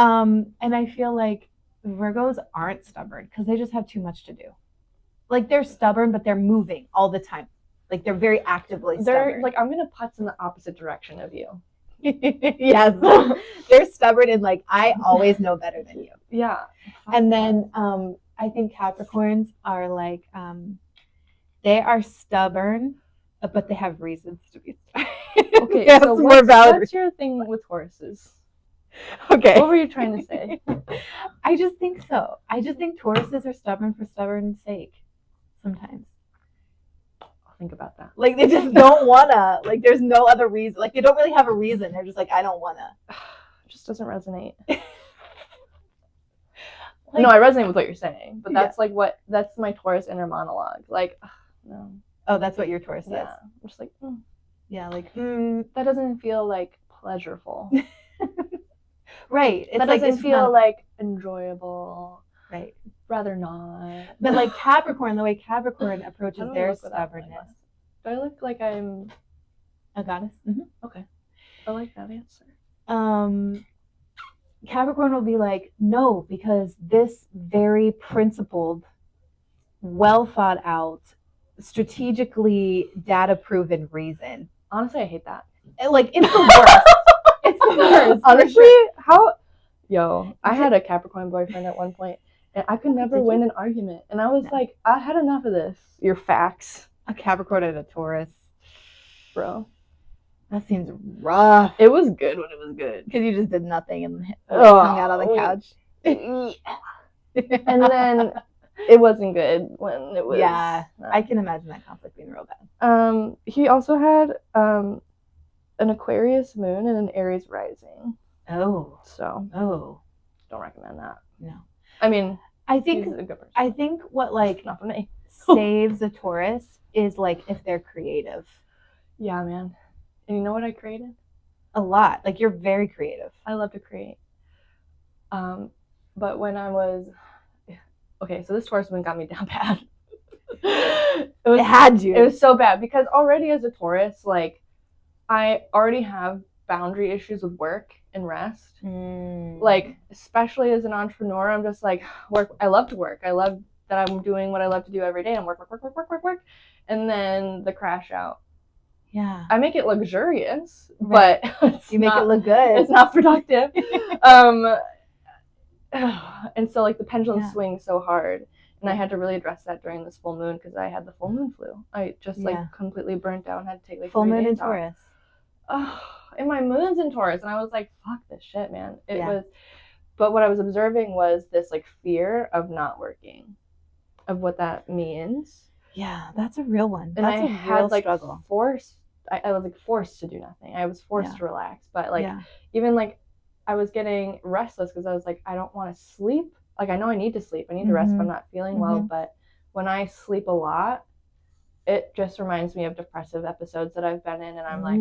And I feel like Virgos aren't stubborn because they just have too much to do. Like they're stubborn, but they're moving all the time. Like they're very actively stubborn. They're like, I'm gonna putz in the opposite direction of you. Yes. They're stubborn and like, I always know better than you. Yeah. And then I think Capricorns are like, they are stubborn, but they have reasons to be stubborn. Okay, yes, so what's your thing with Tauruses? Okay. What were you trying to say? I just think so. I just think Tauruses are stubborn for stubborn's sake sometimes. I'll think about that. Like they just don't wanna. Like there's no other reason. Like they don't really have a reason. They're just like, I don't wanna. It just doesn't resonate. Like, no, I resonate with what you're saying, but that's like that's my Taurus inner monologue. Like, no. Oh, that's what your Taurus says. Yeah. I'm just like, yeah, like that doesn't feel like pleasurable. Right. That doesn't feel like enjoyable. Right. Rather not. But like Capricorn, the way Capricorn approaches their stubbornness. Do I look like I'm a goddess? Mm-hmm. Okay. I like that answer. Capricorn will be like, no, because this very principled, well thought out, strategically data proven reason. Honestly, I hate that. Like it's the worst. It's the worst. Honestly, I had a Capricorn boyfriend at one point, and I could never win an argument. And I was like, I had enough of this. Your facts. A Capricorn and a Taurus. Bro. That seems rough. It was good when it was good. Because you just did nothing and hung out on the couch. And then it wasn't good when it was. Yeah, I can imagine that conflict being real bad. He also had an Aquarius moon and an Aries rising. Oh. So. Oh. Don't recommend that. No. I mean, I think he's a good person. I think what like not for me saves a Taurus is like if they're creative. Yeah, man. And you know what I created? A lot. Like you're very creative. I love to create. But when I was so this Taurus moon got me down bad. It had you. It was so bad because already as a Taurus, like I already have boundary issues with work and rest. Like especially as an entrepreneur, I'm just like work. I love to work. I love that I'm doing what I love to do every day. I'm work, and then the crash out. Yeah. I make it luxurious, right. But you make it look good. It's not productive. And so like the pendulum swings so hard, and I had to really address that during this full moon because I had the full moon flu. I just like completely burnt out and had to take like full moon in Taurus. And my moon's in Taurus, and I was like, fuck this shit, man. It was, but what I was observing was this like fear of not working, of what that means. Yeah, that's a real one. And that's I had like struggle. I was like forced to do nothing. I was forced to relax, but like even like I was getting restless because I was like, I don't want to sleep. Like I know I need to sleep. I need to rest if I'm not feeling well. But when I sleep a lot, it just reminds me of depressive episodes that I've been in, and I'm like,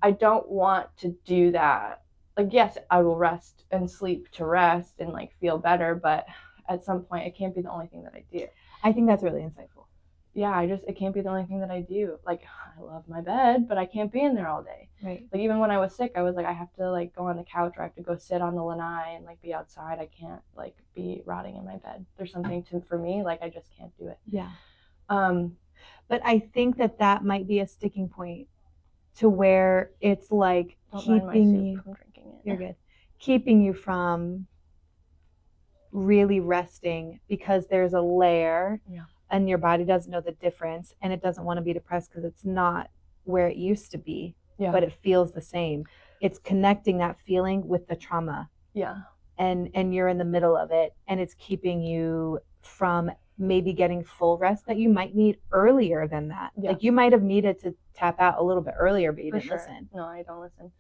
I don't want to do that. Like, yes, I will rest and sleep to rest and like feel better, but at some point it can't be the only thing that I do. I think that's really insightful. Yeah, it can't be the only thing that I do. Like, I love my bed, but I can't be in there all day. Right. Like, even when I was sick, I was like, I have to like go on the couch, or I have to go sit on the lanai and like be outside. I can't like be rotting in my bed. There's something for me, like I just can't do it. Yeah. But I think that might be a sticking point to where it's like keeping you from drinking it. You're good. Keeping you from really resting because there's a layer and your body doesn't know the difference, and it doesn't want to be depressed because it's not where it used to be, but it feels the same. It's connecting that feeling with the trauma. Yeah. And you're in the middle of it, and it's keeping you from maybe getting full rest that you might need earlier than that. Yeah. Like you might have needed to tap out a little bit earlier, but you didn't listen. No, I don't listen.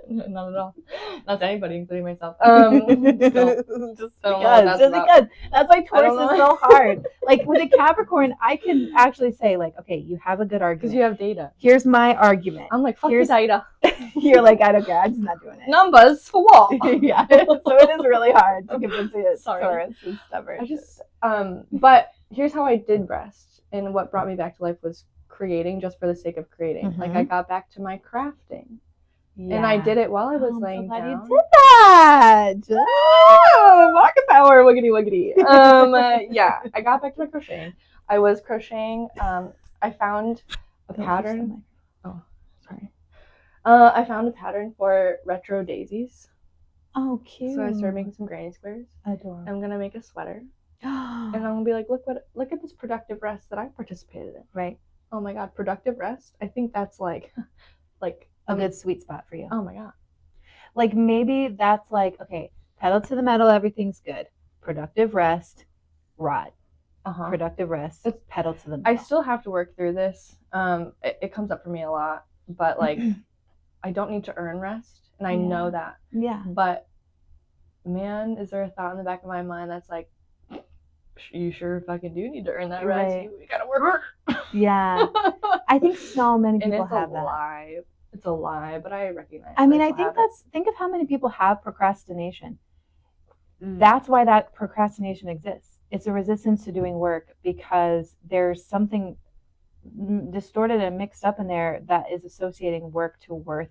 Not at all. Not to anybody, including myself. Just because. That's why Taurus is so hard. Like with a Capricorn, I can actually say like, okay, you have a good argument. Because you have data. Here's my argument. I'm like, fuck your data. You're like, I don't care. I'm just not doing it. Numbers for what? Yeah. So it is really hard to convince you that Taurus is stubborn. But here's how I did rest, and what brought me back to life was creating just for the sake of creating. Like I got back to my crafting. Yeah. And I did it while I was laying down. You did that. Rocket power, wiggity wiggity. Yeah, I got back to my crocheting. I was crocheting. I found a pattern. Oh, sorry. I found a pattern for retro daisies. Oh, cute. So I started making some granny squares. Adorable. I'm gonna make a sweater. And I'm gonna be like, look at this productive rest that I participated in. Right. Oh my god, productive rest. I think that's like a good sweet spot for you. Oh my god. Like maybe that's like, okay, pedal to the metal, everything's good. Productive rest, rot. Productive rest, it's pedal to the metal. I still have to work through this. It comes up for me a lot, but like I don't need to earn rest, and I know that. Yeah. But man, is there a thought in the back of my mind that's like, you sure fucking do need to earn that rest. Right. You gotta work. Yeah. I think so many people have that. Lie. It's a lie, but I recognize. I mean, I think think of how many people have procrastination. That's why that procrastination exists. It's a resistance to doing work because there's something distorted and mixed up in there that is associating work to worth.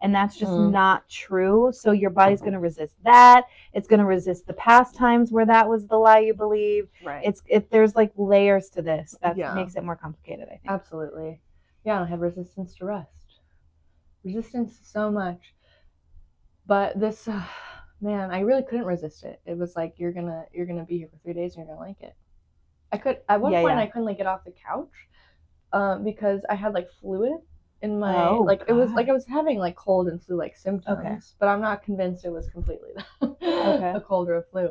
And that's just not true. So your body's going to resist that. It's going to resist the past times where that was the lie you believe. Right. There's like layers to this that makes it more complicated, I think. Absolutely. Yeah, I have resistance to rest. Resistance to so much. But this, man, I really couldn't resist it. It was like, you're gonna be here for 3 days and you're gonna like it. I could, at one point I couldn't like get off the couch because I had like fluid in my it was like I was having like cold and flu like symptoms, but I'm not convinced it was completely a cold or a flu.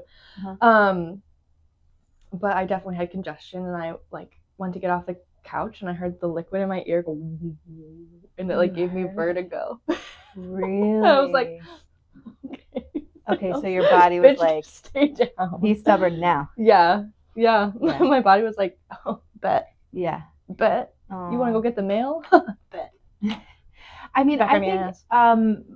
But I definitely had congestion, and I like went to get off the couch, and I heard the liquid in my ear go, and it like gave me vertigo. Really? I was like, okay, so your body was like, stay down. Be stubborn now. Yeah. My body was like, oh, bet. Yeah. Bet. You want to go get the mail? Bet. I mean, I think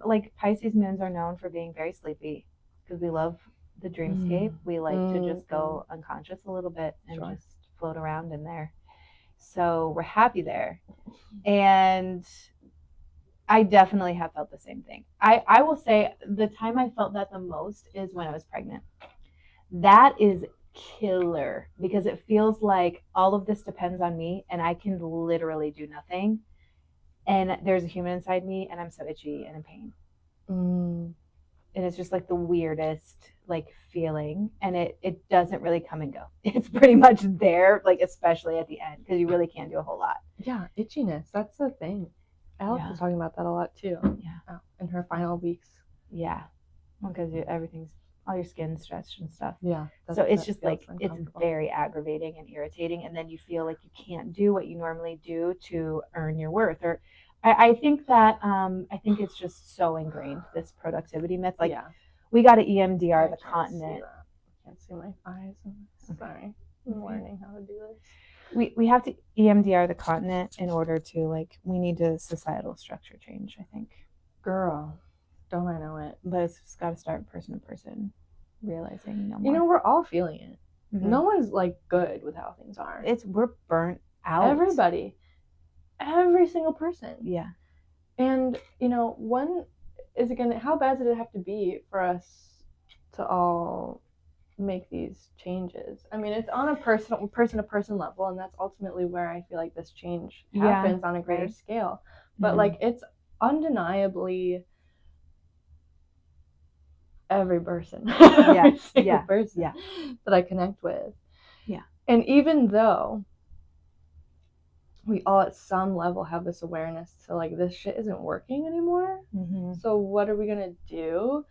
like Pisces moons are known for being very sleepy because we love the dreamscape. We like to just go unconscious a little bit and just float around in there. So we're happy there. And I definitely have felt the same thing. I will say the time I felt that the most is when I was pregnant. That is killer because it feels like all of this depends on me and I can literally do nothing. And there's a human inside me and I'm so itchy and in pain. And it's just like the weirdest like feeling, and it doesn't really come and go. It's pretty much there, like especially at the end, because you really can't do a whole lot. Yeah, itchiness. That's the thing. Alex was talking about that a lot too. Yeah. In her final weeks. Yeah. Because everything's all your skin's stretched and stuff. Yeah. So it's just like it's very aggravating and irritating, and then you feel like you can't do what you normally do to earn your worth. Or I think that I think it's just so ingrained, this productivity myth. Like we got to EMDR the continent. I can't see my eyes. Sorry, I'm learning how to do this. We have to EMDR the continent in order to like we need a societal structure change. I think. Girl. Don't I know it? But it's just got to start person to person, realizing no more. You know, we're all feeling it. No one's like good with how things are. We're burnt out. Everybody. Every single person. Yeah. And, you know, how bad does it have to be for us to all make these changes? I mean, it's on a person to person level, and that's ultimately where I feel like this change happens on a greater scale. But like it's undeniably every person. Every single person that I connect with. Yeah. And even though we all at some level have this awareness to like this shit isn't working anymore. So what are we gonna do?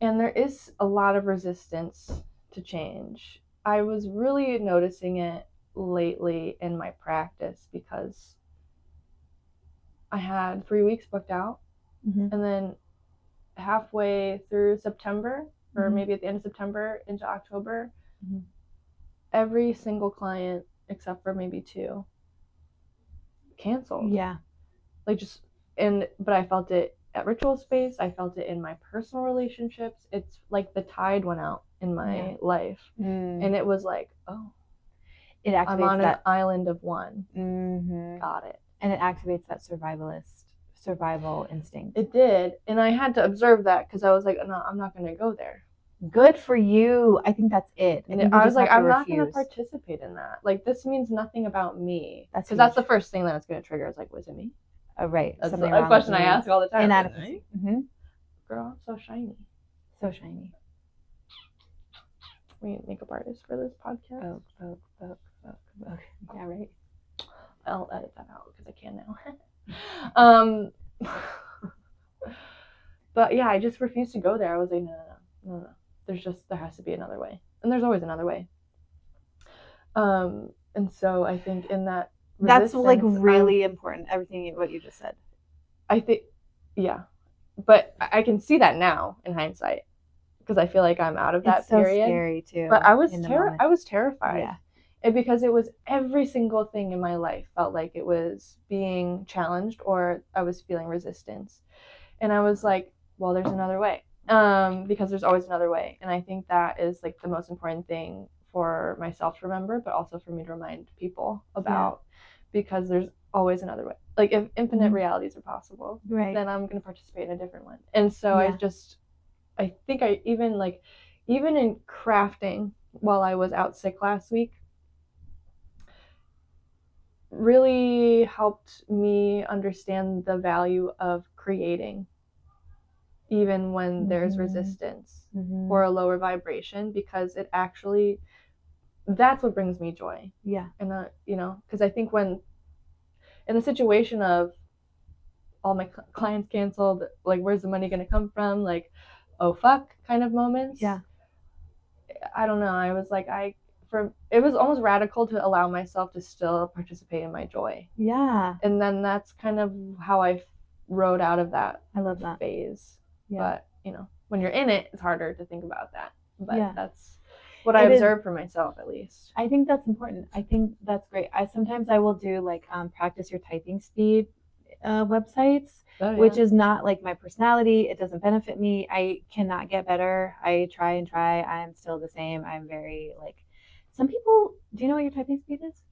And there is a lot of resistance to change. I was really noticing it lately in my practice because I had 3 weeks booked out, and then halfway through September, or maybe at the end of September into October, every single client except for maybe 2 canceled. Yeah. Like but I felt it at ritual space. I felt it in my personal relationships. It's like the tide went out in my life. And it was like, oh, it activates I'm on an island of one. Mm-hmm. Got it. And it activates that survivalist survival instinct. It did. And I had to observe that because I was like, no, I'm not going to go there. Good for you. I think that's it. I was like, I'm not going to participate in that. Like, this means nothing about me. Because that's the first thing that it's going to trigger. It's like, was it me? Oh, right. That's a question I ask all the time. Inadequacy. Right? Girl, I'm so shiny. So shiny. We need makeup artist for this podcast. Book. Yeah, right. I'll edit that out because I can now. But yeah, I just refused to go there. I was like, no. There has to be another way. And there's always another way. And so I think in that that's like really important, everything what you just said. I think, yeah. But I can see that now in hindsight because I feel like I'm out of that period. It's so scary too. But I was terrified. Yeah. And because it was every single thing in my life felt like it was being challenged or I was feeling resistance. And I was like, well, there's another way. Because there's always another way. And I think that is like the most important thing for myself to remember, but also for me to remind people about, because there's always another way. Like if infinite realities are possible, then I'm going to participate in a different one. And so I think I even in crafting while I was out sick last week, really helped me understand the value of creating even when there's resistance or a lower vibration, because it actually, that's what brings me joy. Yeah. And because I think when in the situation of all my clients canceled, like where's the money going to come from, like oh fuck kind of moments, I don't know, I was like, it was almost radical to allow myself to still participate in my joy. Yeah. And then that's kind of how I rode out of that. I love that phase. Yeah. But when you're in it, it's harder to think about that. But that's what I observed for myself, at least. I think that's important. I think that's great. Sometimes I will do like practice your typing speed websites, which is not like my personality. It doesn't benefit me. I cannot get better. I try and try. I'm still the same. I'm very like, some people, do you know what your typing speed is?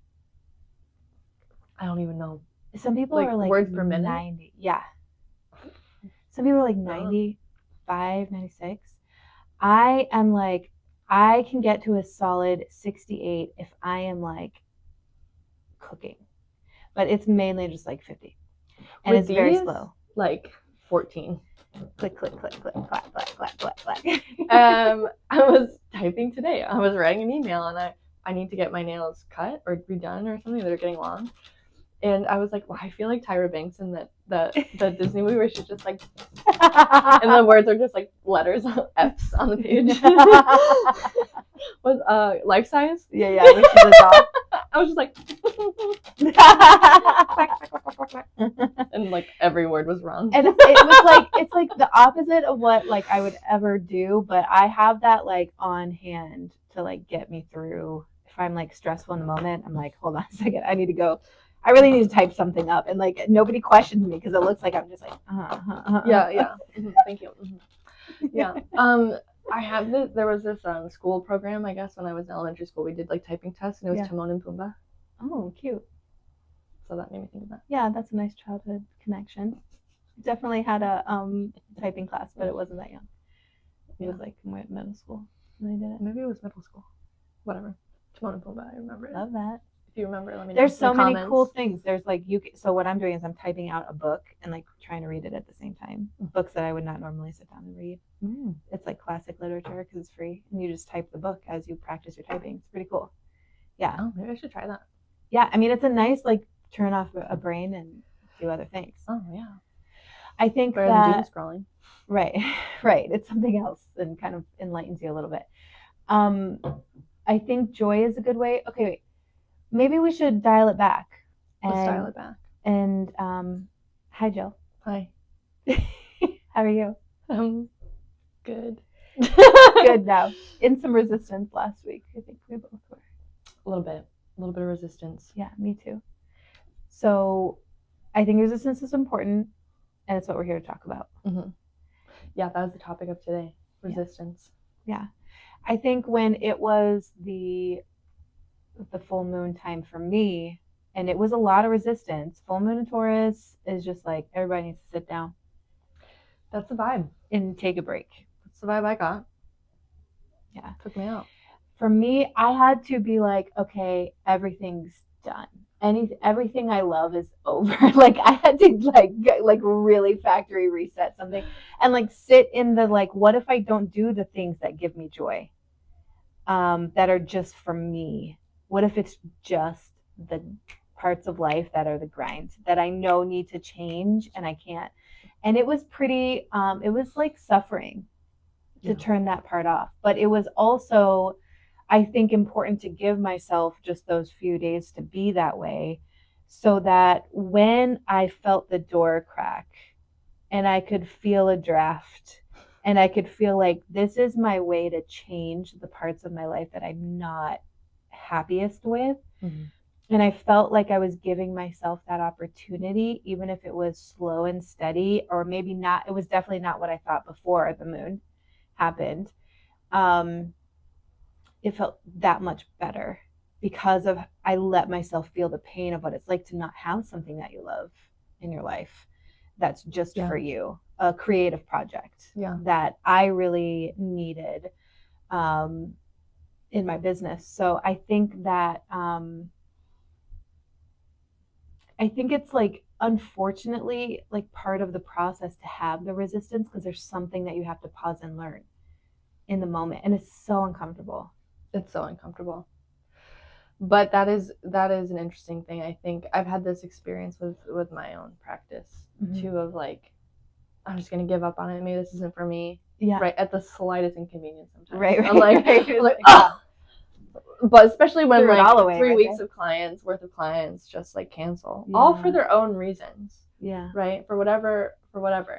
I don't even know. Some people are like words per minute. 90. Yeah. Some people are like 95, 96. I am like, I can get to a solid 68 if I am like cooking, but it's mainly just like 50. And it's very slow. Like 14. Click, click, click, click, clack, clack, clack, clack, clack. I was typing today. I was writing an email and I need to get my nails cut or redone or something. They're getting long. And I was like, well, I feel like Tyra Banks in the Disney movie where she's just like, and the words are just like letters, F's on the page. Was Life Size? Yeah, when she's a dog. I was just like, and like every word was wrong. And it was like, it's like the opposite of what like I would ever do, but I have that like on hand to like get me through. If I'm like stressful in the moment, I'm like, hold on a second, I need to go. I really need to type something up, and like nobody questions me because it looks like I'm just like, yeah. Thank you. Yeah. I have this. There was this school program, I guess, when I was in elementary school. We did like typing tests, and it was Timon and Pumbaa. Oh, cute. So that made me think of that. Yeah, that's a nice childhood connection. Definitely had a typing class, but it wasn't that young. It was like middle school when I did it. Maybe it was middle school. Whatever. Timon and Pumbaa. I remember it. Love that. If you remember, let me know. There's so many cool things. There's like so what I'm doing is I'm typing out a book and like trying to read it at the same time. Books that I would not normally sit down and read. It's like classic literature because it's free, and you just type the book as you practice your typing. It's pretty cool. Yeah. Oh, maybe I should try that. Yeah, I mean it's a nice like turn off a brain and do other things. Oh yeah. I think better than doom scrolling. Right. It's something else and kind of enlightens you a little bit. I think joy is a good way. Okay, wait. Maybe we should dial it back. Let's dial it back. And hi, Jill. Hi. How are you? Good. Good now. In some resistance last week, I think we both were. A little bit of resistance. Yeah, me too. So I think resistance is important, and it's what we're here to talk about. Mm-hmm. Yeah, that was the topic of today. Resistance. Yeah. I think when it was the full moon time for me, And it was a lot of resistance. Full moon in Taurus is just like everybody needs to sit down. That's the vibe. And take a break. That's the vibe I got. Yeah. Took me out. For me, I had to be like, okay, everything's done. Everything I love is over. Like I had to like really factory reset something and like sit in the like, what if I don't do the things that give me joy, that are just for me? What if it's just the parts of life that are the grind that I know need to change and I can't? And it was pretty, it was like suffering to turn that part off. But it was also, I think, important to give myself just those few days to be that way so that when I felt the door crack and I could feel a draft and I could feel like this is my way to change the parts of my life that I'm not happiest with. Mm-hmm. And I felt like I was giving myself that opportunity, even if it was slow and steady, or maybe not. It was definitely not what I thought before the moon happened. It felt that much better because of I let myself feel the pain of what it's like to not have something that you love in your life that's just for you, a creative project that I really needed in my business. So I think that I think it's like, unfortunately, like part of the process to have the resistance, because there's something that you have to pause and learn in the moment, and it's so uncomfortable. It's so uncomfortable. But that is an interesting thing. I think I've had this experience with my own practice too, of like, I'm just gonna give up on it. Maybe this isn't for me. Yeah. Right at the slightest inconvenience sometimes. Right. I'm like, I'm like, oh. But especially when like 3 weeks of clients worth of clients just like cancel, all for their own reasons. Yeah. Right. For whatever. Yeah.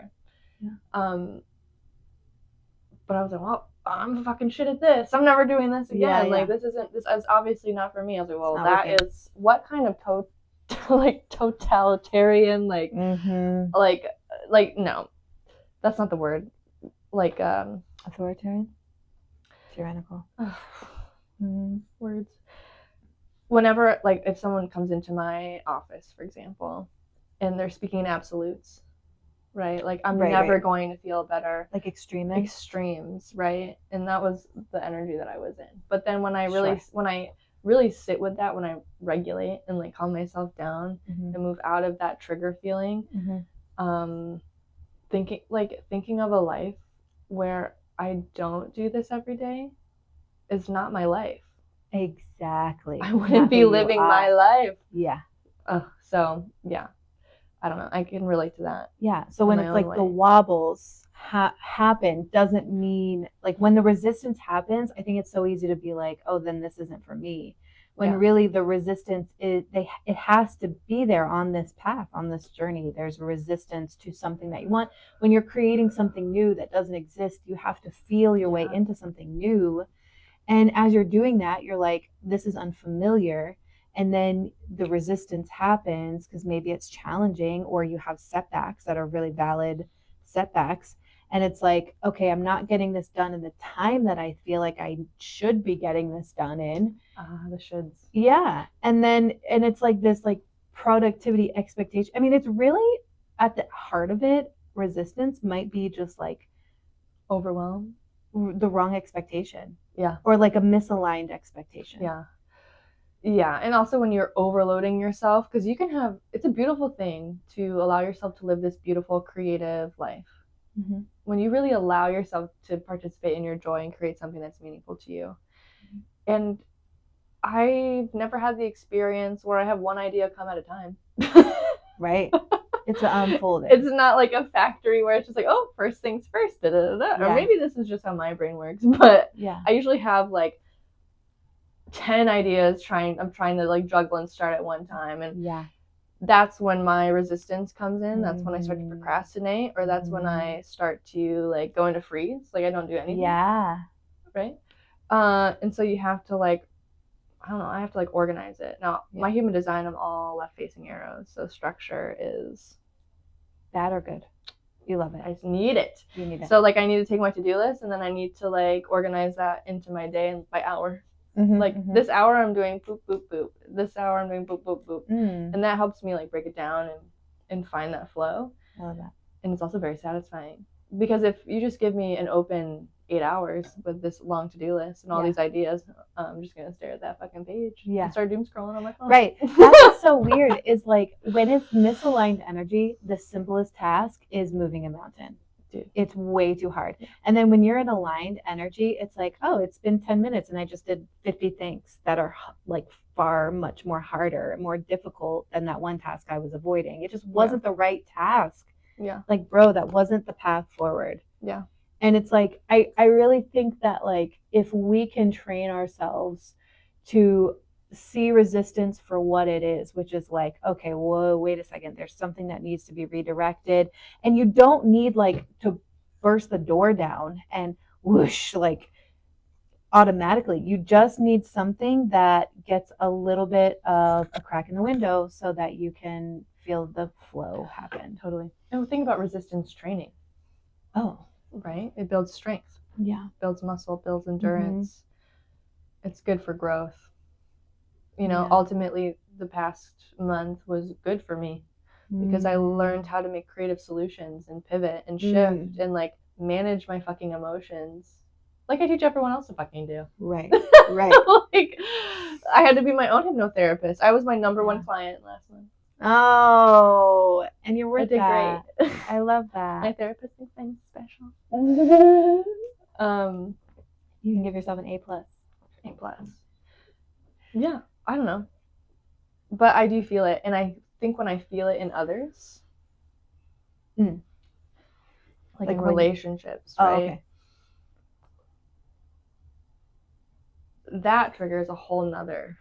But I was like, well, I'm fucking shit at this. I'm never doing this again. Yeah, like this is obviously not for me. I was like, well, that is what kind of totalitarian, like no, that's not the word. Like authoritarian, tyrannical. Words. Whenever, like, if someone comes into my office, for example, and they're speaking in absolutes, right? Like, I'm never going to feel better. Like extremes, right? And that was the energy that I was in. But then when I really sit with that, when I regulate and like calm myself down and move out of that trigger feeling, thinking of a life where I don't do this every day is not my life. Exactly. I wouldn't be living my life. Yeah. So yeah, I don't know. I can relate to that. Yeah. So when it's like the wobbles happen, doesn't mean like when the resistance happens, I think it's so easy to be like, oh, then this isn't for me. When really the resistance it has to be there on this path, on this journey. There's resistance to something that you want. When you're creating something new that doesn't exist, you have to feel your way into something new. And as you're doing that, you're like, this is unfamiliar. And then the resistance happens because maybe it's challenging or you have setbacks that are really valid setbacks. And it's like, okay, I'm not getting this done in the time that I feel like I should be getting this done in. The shoulds. Yeah. And it's like this like productivity expectation. I mean, it's really at the heart of it, resistance might be just like overwhelm, the wrong expectation. Yeah. Or like a misaligned expectation. Yeah. Yeah. And also when you're overloading yourself, because it's a beautiful thing to allow yourself to live this beautiful, creative life. Mm-hmm. When you really allow yourself to participate in your joy and create something that's meaningful to you. Mm-hmm. And I've never had the experience where I have one idea come at a time. Right. It's unfolding. It's not like a factory where it's just like, oh, first things first, da, da, da, da. Or maybe this is just how my brain works. But I usually have like 10 ideas I'm trying to like juggle and start at one time. And that's when my resistance comes in. That's when I start to procrastinate, or that's when I start to like go into freeze. Like I don't do anything. Yeah. Right. And so you have to like, I don't know, I have to like organize it. Now, my human design, I'm all left facing arrows. So structure is bad or good. You love it. I just need it. You need it. So like I need to take my to-do list and then I need to like organize that into my day and by hour. Like this hour I'm doing boop, boop, boop. This hour I'm doing boop, boop, boop. And that helps me like break it down and find that flow. I love that. And it's also very satisfying because if you just give me an open 8 hours with this long to-do list and all these ideas, I'm just gonna stare at that fucking page and start doom scrolling on my phone. Right. That's what's so weird is like when it's misaligned energy, the simplest task is moving a mountain. Dude, it's way too hard. And then when you're in aligned energy, it's like, oh, it's been 10 minutes and I just did 50 things that are like far much more harder and more difficult than that one task I was avoiding. It just wasn't the right task. Yeah. Like, bro, that wasn't the path forward. Yeah. And it's like, I really think that like if we can train ourselves to see resistance for what it is, which is like, okay, whoa, wait a second, there's something that needs to be redirected. And you don't need like to burst the door down and whoosh, like automatically. You just need something that gets a little bit of a crack in the window so that you can feel the flow happen. Totally. And think about resistance training. Oh. Right? It builds strength. Yeah. Builds muscle, builds endurance. It's good for growth. You know, ultimately the past month was good for me because I learned how to make creative solutions and pivot and shift and like manage my fucking emotions. Like I teach everyone else to fucking do. Right. Right. Like I had to be my own hypnotherapist. I was my number one client last month. Oh, and you're worth that. I did great. I love that. My therapist thinks I'm special. You can give yourself an A+. A+. Yeah, I don't know. But I do feel it, and I think when I feel it in others, like in relationships, right? Okay. That triggers a whole nother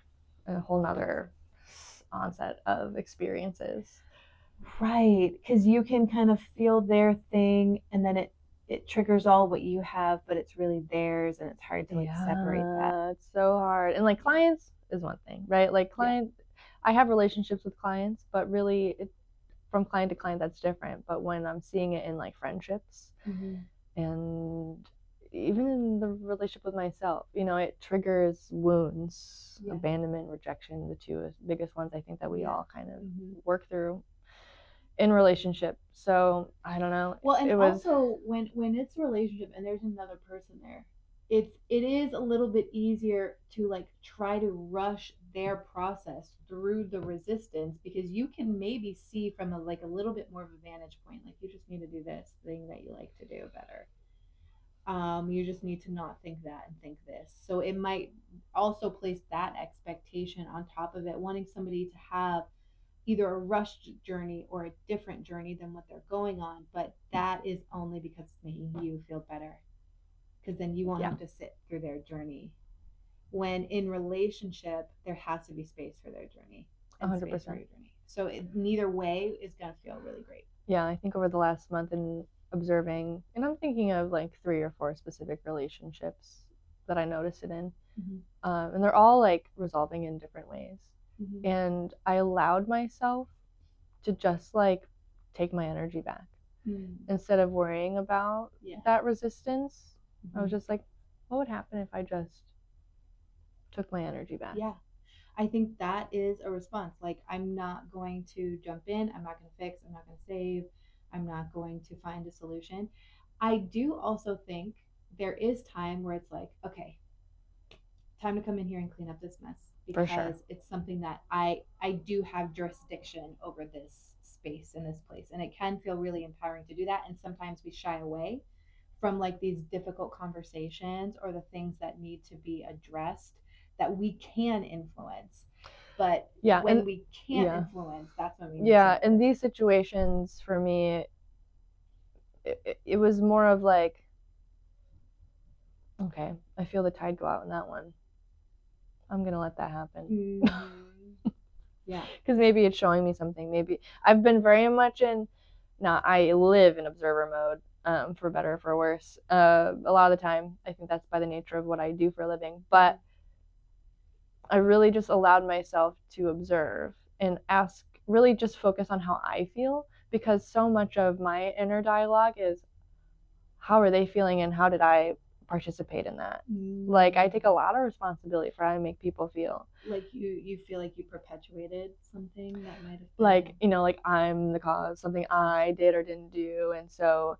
onset of experiences. Right, because you can kind of feel their thing and then it triggers all what you have, but it's really theirs and it's hard to like separate that. It's so hard. And like clients is one thing, right? Like I have relationships with clients, but really from client to client that's different. But when I'm seeing it in like friendships and even in the relationship with myself, you know, it triggers wounds, abandonment, rejection, the two biggest ones I think that we all kind of work through in relationship. So I don't know. Well, and also when it's a relationship and there's another person there, it is a little bit easier to like try to rush their process through the resistance because you can maybe see from a little bit more of a vantage point. Like you just need to do this thing that you like to do better. You just need to not think that and think this. So it might also place that expectation on top of it, wanting somebody to have either a rushed journey or a different journey than what they're going on. But that is only because it's making you feel better. Because then you won't have to sit through their journey. When in relationship, there has to be space for their journey. 100%. So neither way is going to feel really great. Yeah, I think over the last month in observing, and I'm thinking of like 3 or 4 specific relationships that I noticed it in. And they're all like resolving in different ways. And I allowed myself to just like take my energy back instead of worrying about that resistance. I was just like, what would happen if I just took my energy back? Yeah. I think that is a response. Like, I'm not going to jump in. I'm not going to fix. I'm not going to save. I'm not going to find a solution. I do also think there is time where it's like, okay, time to come in here and clean up this mess. Because it's something that I do have jurisdiction over this space in this place. And it can feel really empowering to do that. And sometimes we shy away from like these difficult conversations or the things that need to be addressed that we can influence. But when we can't influence, that's when we need to in these situations for me, it was more of like, okay, I feel the tide go out in that one. I'm going to let that happen. Yeah. Because maybe it's showing me something. Maybe I've been very much I live in observer mode, for better or for worse. A lot of the time, I think that's by the nature of what I do for a living. But I really just allowed myself to observe and really just focus on how I feel. Because so much of my inner dialogue is, how are they feeling and how did I participate in that. Like, I take a lot of responsibility for how I make people feel. Like you feel like you perpetuated something that might have been... like, you know, like I'm the cause, something I did or didn't do. And so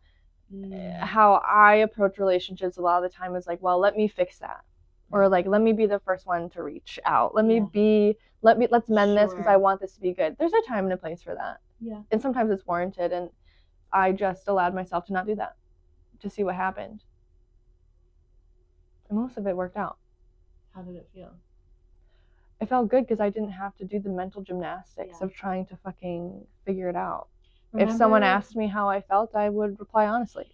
how I approach relationships a lot of the time is like, well, let me fix that. Or like, let me be the first one to reach out. Let's mend this because I want this to be good. There's a time and a place for that. Yeah. And sometimes it's warranted. And I just allowed myself to not do that, to see what happened. And most of it worked out. How did it feel? It felt good because I didn't have to do the mental gymnastics of trying to fucking figure it out. Remember, if someone asked me how I felt, I would reply honestly.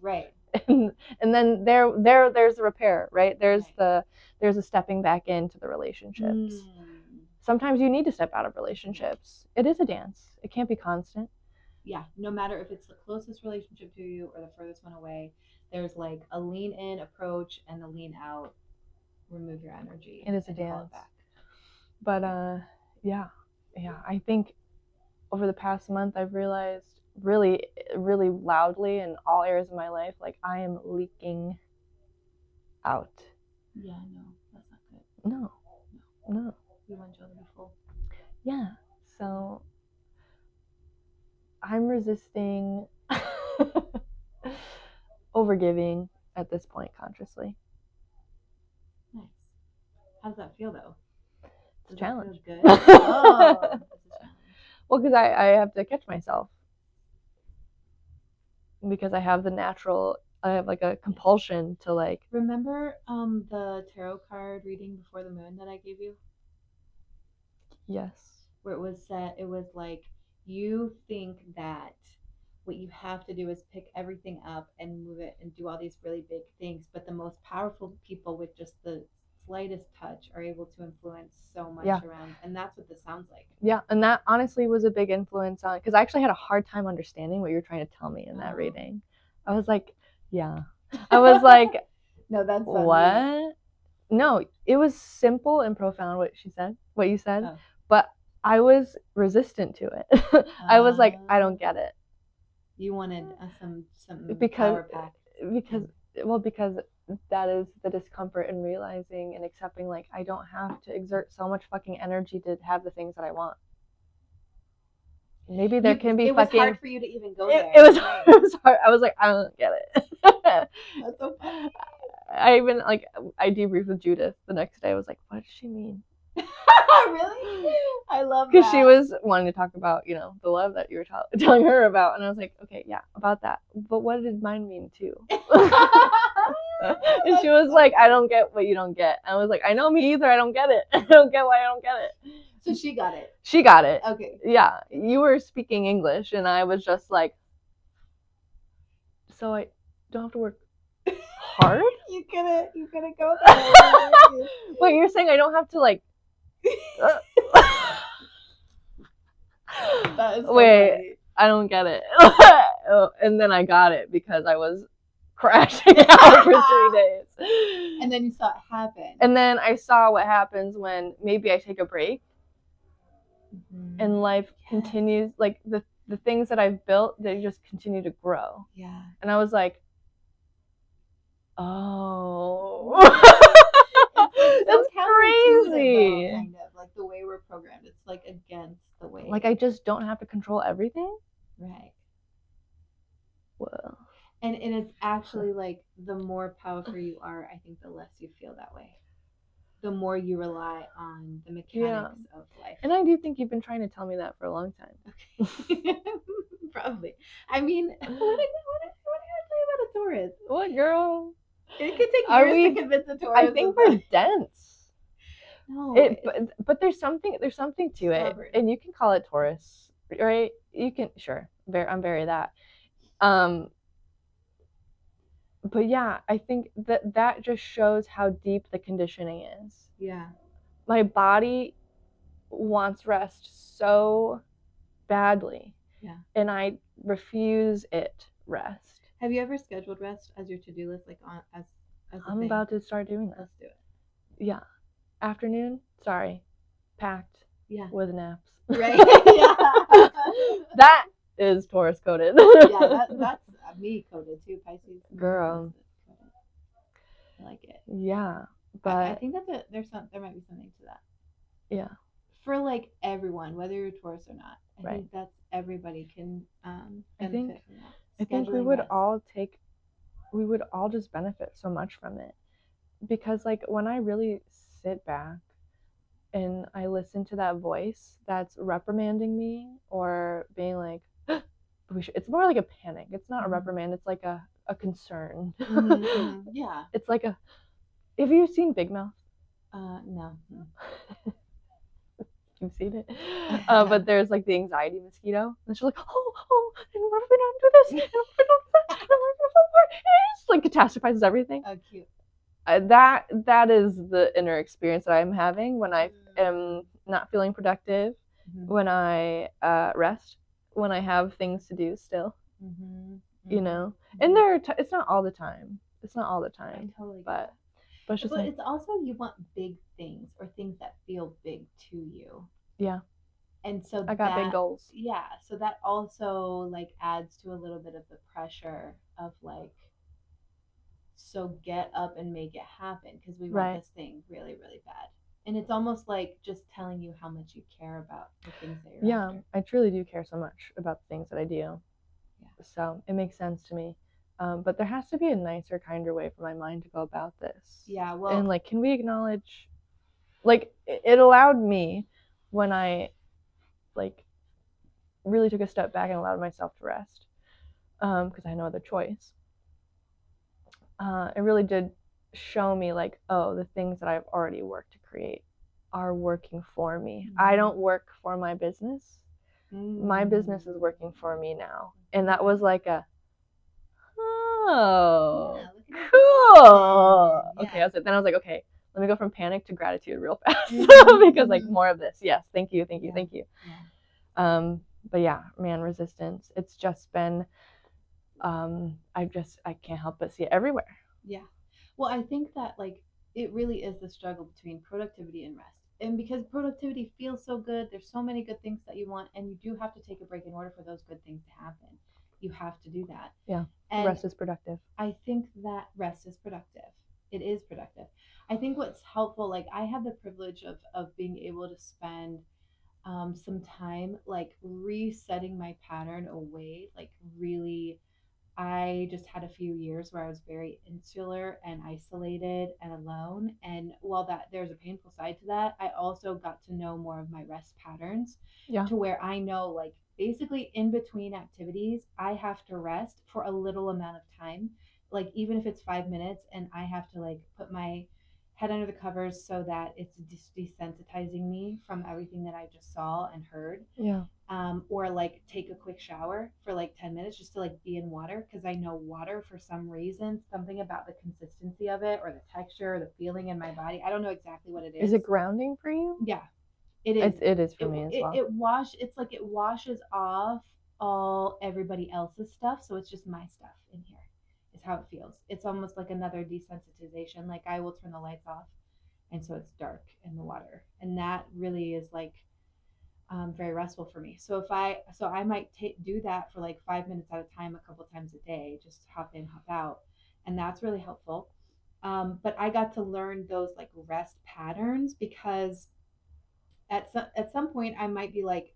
Right. And then there's the repair, right? There's a stepping back into the relationships. Sometimes you need to step out of relationships. It is a dance. It can't be constant. Yeah, no matter if it's the closest relationship to you or the furthest one away, there's like a lean in approach and a lean out. Remove your energy. It is a dance. But yeah, I think over the past month I've realized really, really loudly in all areas of my life, like I am leaking out. Yeah, no, that's not good. No. We want you to be full. Yeah, so I'm resisting overgiving at this point consciously. Nice. How does that feel though? It's a challenge. Good? Oh, it's a challenge. Well, because I have to catch myself. Because I have like a compulsion to like... Remember the tarot card reading before the moon that I gave you? Yes. Where it was like, you think that what you have to do is pick everything up and move it and do all these really big things, but the most powerful people with just the slightest touch are able to influence so much around, and that's what this sounds like. Yeah, and that honestly was a big influence on, because I actually had a hard time understanding what you were trying to tell me in that reading. I was like, I was like, no, that's what? No, it was simple and profound what you said, but I was resistant to it. I was like, I don't get it. You wanted some power pack. Because that is the discomfort in realizing and accepting, like, I don't have to exert so much fucking energy to have the things that I want. Maybe there can be was hard for you to even go there. It was hard. I was like, I don't get it. That's so funny. I even, like, I debriefed with Judith the next day. I was like, what does she mean? Really? I love that. Because she was wanting to talk about, you know, the love that you were telling her about. And I was like, okay, yeah, about that. But what did mine mean too? And she was like, I don't get what you don't get. I was like, I know, me either. I don't get it. I don't get why I don't get it. So she got it. She got it. Okay. Yeah. You were speaking English and I was just like, so I don't have to work hard? You couldn't go there. Wait, you're saying I don't have to, like... That is so Wait, funny. I don't get it. And then I got it because I was crashing out for 3 days. And then you saw it happen. And then I saw what happens when maybe I take a break and life continues. Like the things that I've built, they just continue to grow. Yeah. And I was like, oh. It's crazy. Though, kind of like the way we're programmed. It's like against the way. Like I just don't have to control everything. Right. Well. And it's actually like the more powerful you are, I think the less you feel that way. The more you rely on the mechanics of life. And I do think you've been trying to tell me that for a long time. Okay. Probably. I mean, what do you tell you about a Taurus? What, girl? It could take years to convince a Taurus. I think we're dense. No. But there's something to it. And you can call it Taurus, right? You can, sure. I'm very that. But yeah, I think that just shows how deep the conditioning is. Yeah. My body wants rest so badly. Yeah. And I refuse it rest. Have you ever scheduled rest as your to-do list, like as I'm thing? About to start doing that. Let's do it. Yeah. Afternoon, packed. Yeah. With naps. Right. Yeah. That is Taurus coded. Yeah, that's me coded too, Pisces. Girl. I like it. Yeah, but I think that there might be something to that. Yeah. For like everyone, whether you're Taurus or not, I think that's everybody can benefit from that. I think we would all just benefit so much from it, because like when I really sit back and I listen to that voice that's reprimanding me or being like, it's more like a panic. It's not a reprimand. It's like a concern. Yeah. It's like a. Have you seen Big Mouth? No. You've seen it, but there's like the anxiety mosquito, and she's like, oh, and what if we don't do this? And what if we don't do that? And what if we don't? It just like catastrophizes everything. Oh, cute. That is the inner experience that I'm having when I am not feeling productive, when I rest, when I have things to do still. You know, and it's not all the time. It's not all the time. I totally but it's also you want big things or things that feel big to you. Yeah. And so I got big goals. Yeah, so that also like adds to a little bit of the pressure of like, so get up and make it happen because we want this thing really, really bad. And it's almost like just telling you how much you care about the things that you're after. I truly do care so much about the things that I do. Yeah. So it makes sense to me. But there has to be a nicer, kinder way for my mind to go about this. Yeah, well. And like, can we acknowledge, like, it allowed me, when I like really took a step back and allowed myself to rest, because I had no other choice. It really did show me like, oh, the things that I've already worked to create are working for me. I don't work for my business. My business is working for me now. And that was like a, oh, cool. Okay, then I was like, okay, let me go from panic to gratitude real fast, because like more of this. Yes, thank you. But yeah, man, resistance. It's just been, I can't help but see it everywhere. Yeah. Well, I think that like it really is the struggle between productivity and rest. And because productivity feels so good, there's so many good things that you want, and you do have to take a break in order for those good things to happen. You have to do that. Yeah. And rest is productive. I think that rest is productive. It is productive. I think what's helpful, like I have the privilege of being able to spend some time like resetting my pattern away, like really. I just had a few years where I was very insular and isolated and alone. And while that there's a painful side to that, I also got to know more of my rest patterns, to where I know like basically in between activities, I have to rest for a little amount of time. Like even if it's 5 minutes, and I have to like put my head under the covers so that it's desensitizing me from everything that I just saw and heard. Yeah. Or like take a quick shower for like 10 minutes just to like be in water, because I know water, for some reason, something about the consistency of it or the texture or the feeling in my body, I don't know exactly what it is. Is it grounding for you? Yeah, it is. It is for me as well. It's like it washes off all everybody else's stuff, so it's just my stuff in here is how it feels. It's almost like another desensitization. Like I will turn the lights off, and so it's dark in the water, and that really is like very restful for me. So I might do that for like 5 minutes at a time, a couple times a day, just hop in, hop out, and that's really helpful. But I got to learn those like rest patterns, because at some point I might be like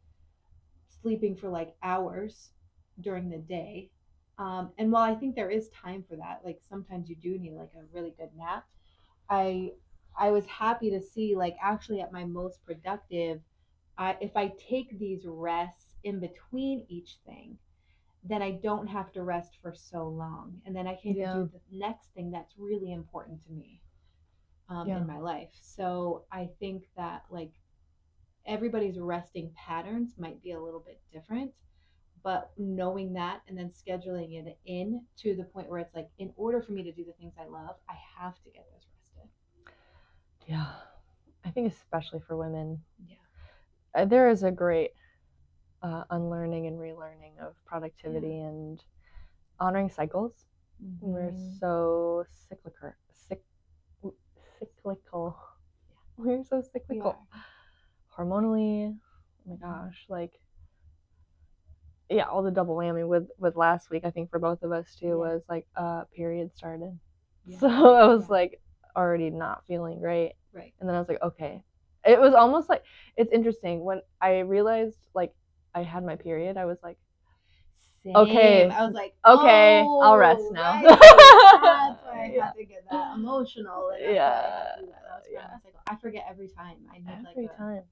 sleeping for like hours during the day. And while I think there is time for that, like sometimes you do need like a really good nap. I I was happy to see like actually at my most productive, if I take these rests in between each thing, then I don't have to rest for so long, and then I can do the next thing that's really important to me in my life. So I think that like everybody's resting patterns might be a little bit different, but knowing that and then scheduling it in to the point where it's like, in order for me to do the things I love, I have to get this rested. Yeah, I think especially for women. Yeah, there is a great unlearning and relearning of productivity and honoring cycles. Mm-hmm. We're so cyclical. We're so cyclical. Hormonally, oh my gosh, like, yeah, all the double whammy with last week, I think for both of us too, was like period started. So I was like already not feeling great. Right. And then I was like, okay. It was almost like, it's interesting when I realized like I had my period, I was like, same. Okay. I was like, okay, I'll rest now. Right. That's why I had to get that emotional. And that's why I had to do that. That was part of my cycle. I forget every time. I need every time.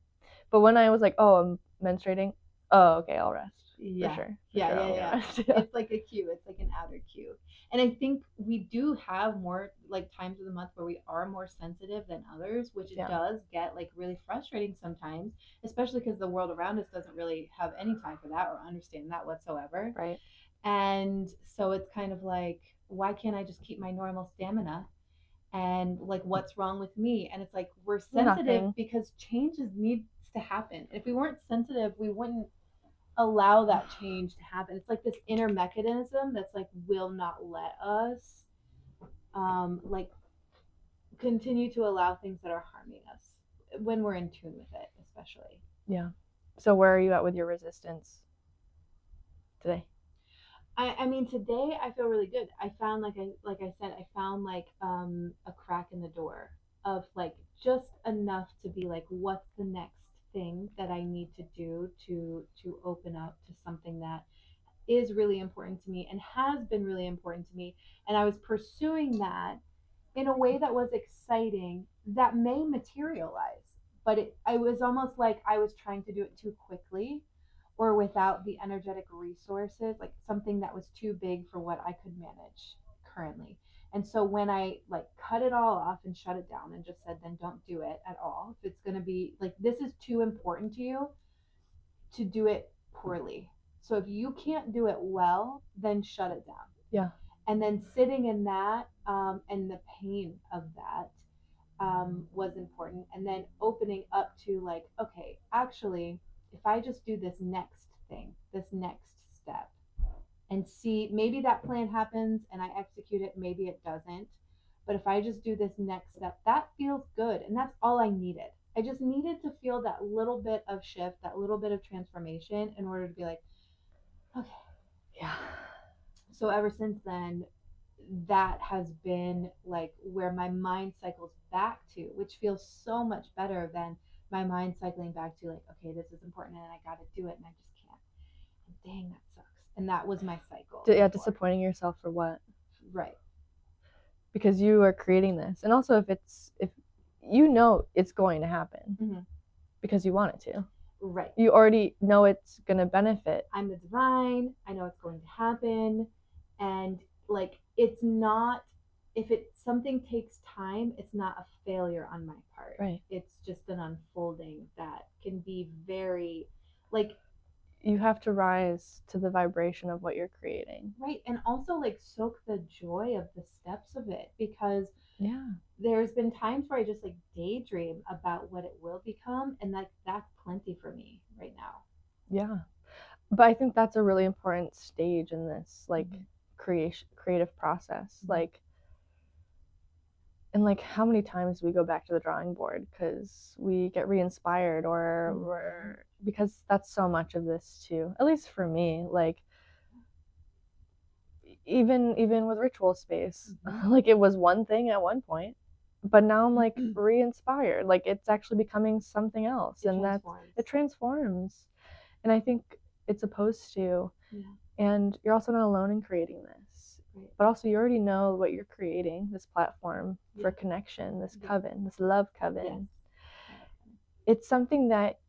But when I was like, oh, I'm menstruating, oh, okay, I'll rest. Yeah. For sure. Yeah. It's like a cue. It's like an outer cue. And I think we do have more like times of the month where we are more sensitive than others, which it does get like really frustrating sometimes, especially because the world around us doesn't really have any time for that or understand that whatsoever. Right. And so it's kind of like, why can't I just keep my normal stamina? And like, what's wrong with me? And it's like, we're sensitive because changes needs to happen. If we weren't sensitive, we wouldn't allow that change to happen. It's like this inner mechanism that's like will not let us like continue to allow things that are harming us when we're in tune with it, especially. Yeah. So where are you at with your resistance today? I mean, today I feel really good. I found like I said, I found like a crack in the door of like just enough to be like, what's the next thing that I need to do to open up to something that is really important to me and has been really important to me. And I was pursuing that in a way that was exciting that may materialize. But I was almost like I was trying to do it too quickly or without the energetic resources, like something that was too big for what I could manage currently. And so when I like cut it all off and shut it down and just said, then don't do it at all. If it's going to be like, this is too important to you to do it poorly. So if you can't do it well, then shut it down. Yeah. And then sitting in that and the pain of that was important. And then opening up to like, okay, actually, if I just do this next thing, this next step, and see, maybe that plan happens and I execute it, maybe it doesn't. But if I just do this next step, that feels good. And that's all I needed. I just needed to feel that little bit of shift, that little bit of transformation in order to be like, okay. Yeah. So ever since then, that has been like where my mind cycles back to, which feels so much better than my mind cycling back to like, okay, this is important and I got to do it and I just can't. And dang, that sucks. And that was my cycle. Yeah, disappointing yourself for what? Right. Because you are creating this, and also if you know it's going to happen because you want it to. Right. You already know it's going to benefit. I'm the divine. I know it's going to happen, and like it's not. If something takes time, it's not a failure on my part. Right. It's just an unfolding that can be very, like. You have to rise to the vibration of what you're creating. Right. And also like soak the joy of the steps of it, because there's been times where I just like daydream about what it will become, and like that's plenty for me right now. Yeah. But I think that's a really important stage in this like creative process. Like, and like how many times we go back to the drawing board because we get re-inspired or we're, because that's so much of this too, at least for me. Like even with ritual space, like it was one thing at one point, but now I'm like re-inspired. Like it's actually becoming something else, and that it transforms. And I think it's supposed to. And you're also not alone in creating this, but also you already know what you're creating, this platform for connection, this coven, this love coven. It's something that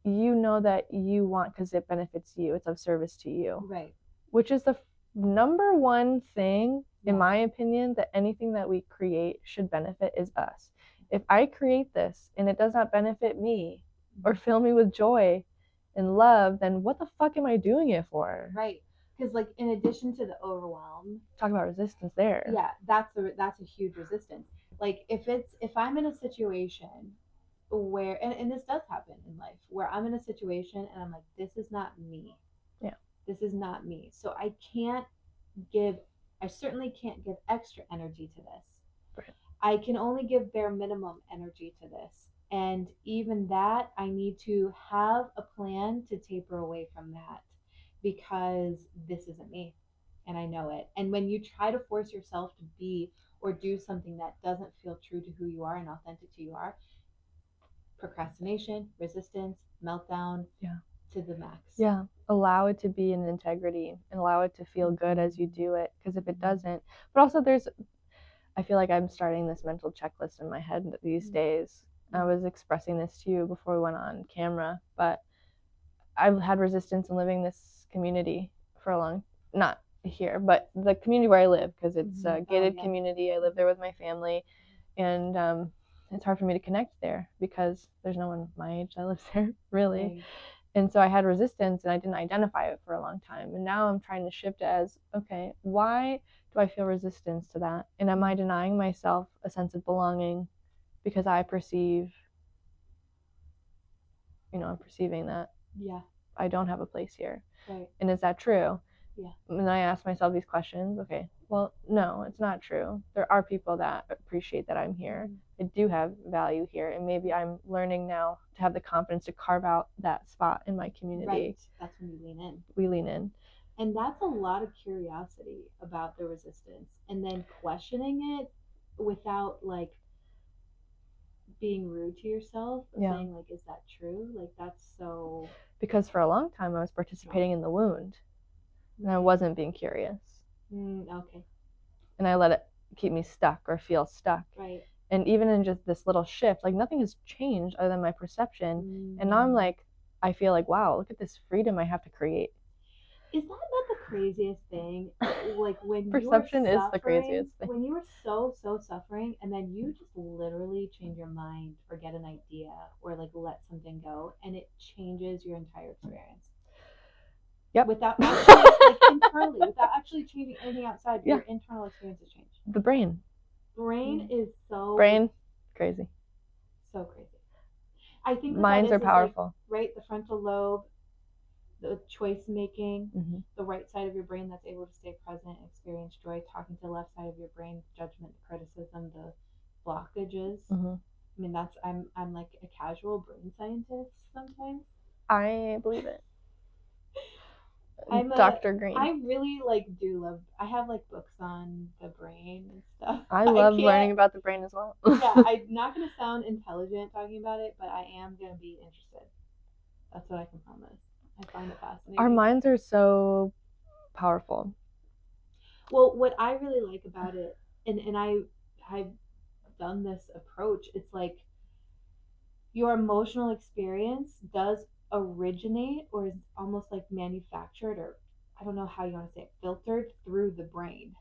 you know that you want because it benefits you, it's of service to you, right? Which is the number one thing, in my opinion, that anything that we create should benefit is us. If I create this and it does not benefit me or fill me with joy and love, then what the fuck am I doing it for? Right. Because like in addition to the overwhelm, talk about resistance there. Yeah, that's a huge resistance. Like if I'm in a situation where, and this does happen in life, where I'm in a situation and I'm like, this is not me. Yeah. This is not me. So I certainly can't give extra energy to this. Right. I can only give bare minimum energy to this. And even that, I need to have a plan to taper away from that, because this isn't me. and I know it. And when you try to force yourself to be or do something that doesn't feel true to who you are and authentic to you are, procrastination, resistance, meltdown, to the max. Yeah, allow it to be in integrity and allow it to feel good as you do it, because if it doesn't, but also I feel like I'm starting this mental checklist in my head these days. I was expressing this to you before we went on camera, but I've had resistance in living this community for a long, not here, but the community where I live, because it's a gated community. I live there with my family, and it's hard for me to connect there because there's no one my age that lives there, really. Right. And so I had resistance and I didn't identify it for a long time. And now I'm trying to shift it as, okay, why do I feel resistance to that? And am I denying myself a sense of belonging because I perceive, I'm perceiving that I don't have a place here. Right. And is that true? Yeah. And I ask myself these questions. Okay, well, no, it's not true. There are people that appreciate that I'm here. I do have value here, and maybe I'm learning now to have the confidence to carve out that spot in my community. Right. That's when you lean in. We lean in. And that's a lot of curiosity about the resistance, and then questioning it without like being rude to yourself, saying like, is that true? Like, that's so... Because for a long time I was participating in the wound, and I wasn't being curious. Okay. And I let it keep me stuck or feel stuck. Right. And even in just this little shift, like nothing has changed other than my perception. And now I'm like, I feel like, wow, look at this freedom I have to create. Is that not the craziest thing? Like when perception is the craziest thing. When you were so suffering, and then you just literally change your mind or get an idea or like let something go, and it changes your entire experience. Yep. Without actually, like internally, without actually changing anything outside, your internal experiences change. The brain. Brain is so... Brain, crazy. So crazy. I think minds are powerful. Like, right, the frontal lobe, the choice making, the right side of your brain that's able to stay present and experience joy, talking to the left side of your brain, judgment, criticism, the blockages. I mean, that's I'm like a casual brain scientist sometimes. I believe it. I'm Dr. Green. I really do love... I have like books on the brain and stuff. I love learning about the brain as well. Yeah, I'm not going to sound intelligent talking about it, but I am going to be interested. That's what I can promise. I find it fascinating. Our minds are so powerful. Well, what I really like about it, and I've done this approach, it's like your emotional experience does originate or is almost like manufactured, or I don't know how you want to say it, filtered through the brain.